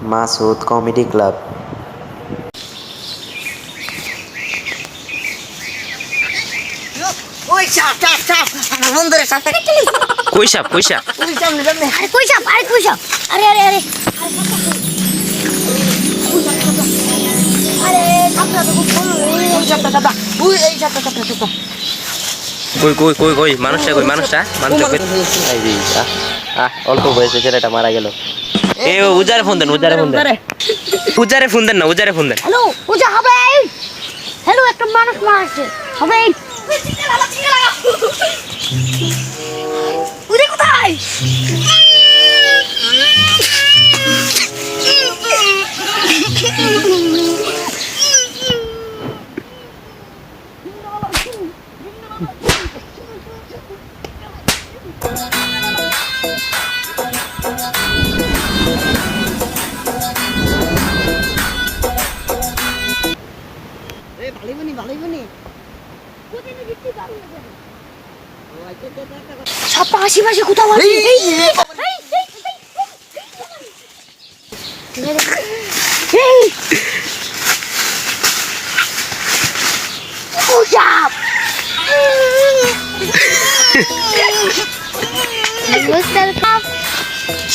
Masud comedy club. ওই সাপ সাপ সাপ আমার বন্ধুরে সাপটা কেটে নিয়েছে। কই সাপ কই সাপ? ওই সামনে সামনে আরে কই সাপ আরে কই সাপ আরে আরে আরে আরে সাপটা তো খুব বড় ওই সাপটা সাপটা ওই এই সাপটা সাপটা সাপটা কই কই কই কই মানুষটা কই মানুষটা কই? এই যে অল্প বয়সে ছেলেটা মারা গেল। এ উজারে ফোন দেন উজারে ফোন দেন উজারে ফোন দেন না উজারে ফোন দেন। হ্যালো ওজা হবে হ্যালো একটা মানুষ মারছে হবে উদে কোথায় সাপটা আশেপাশে কোথাও আছে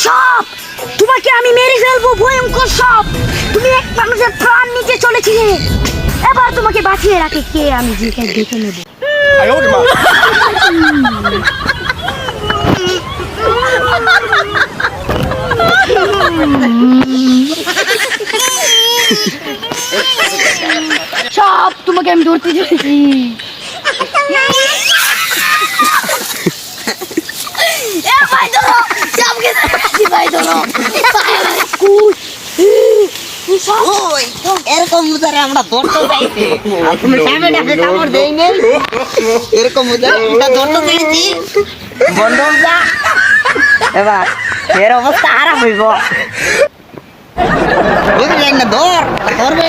সাপ তোমাকে আমি মেরে ফেলবো ভয়ঙ্কর সাপ তুমি এক মানুষের প্রাণ নিতে চলেছিলে এবার তোমাকে বাঁচিয়ে রাখে কে আমি দেখে নেবো সাপ তোমাকে আমি ধরতে চলেছি এরকম মুজারে আমরা ধরতে চাইছি সামনে ডাকে কামড় দেই নেই এরকম মুজারে আমরা ধরতে চাইছি বন্ধন যা এবার এর অবস্থা খারাপ হইব বুঝলেন না ধরবে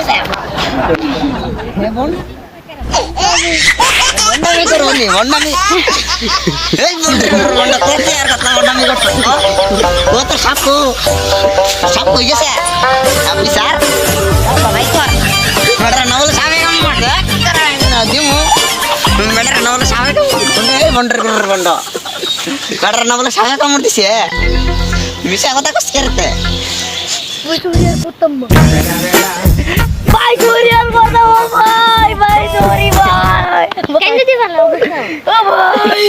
বন্ডামি করুনি বন্ডামি এই বন্ডা করতে আর কথা বন্ডামি করতে ও তো সাপ কই গেছে আপনি স্যার ভাই কর মেডার না বলে সাবে কাম করতে না দিমু মেডার না বলে সাবে এই বন্ডার করে বন্ডা মেডার না বলে সাবে কাম দিছে মিছা কথা কস করতে ওই তুমি আর প্রথম ভাই ধরিয়াল বানাও ভাই ধরি ভাই কেন দিতে পারলো ও ভাই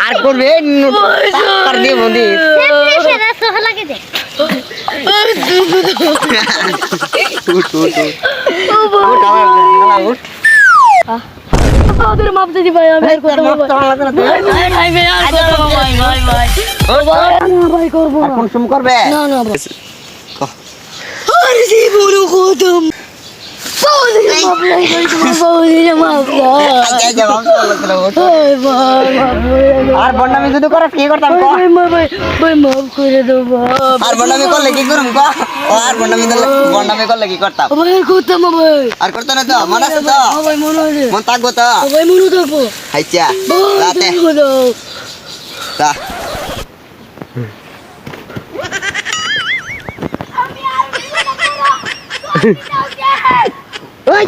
আর করবে আর দিয়ে বন্ধি সেটা সহ লাগে দে আমাদের মাপ দিদি ভাই আমি আর করতে পারবো ভাই ভাই ভাই আর করতে ভাই ভাই ভাই ও ভাই না ভাই করব না কোন সময় করবে না না আরে জীবন খতম আর বন্ডামি যদি করে কি করতাম ভাই মাফ করে দাও আর বন্ডামি করলে কি করুম কো আর বন্ডামি করলে কি করতাম ভাই করতাম ভাই আর করতে না তো মনে আছে তো ভাই মনে আছে মন থাকবো তো ভাই মনে থাকবো আচ্ছা রাতে তা ওই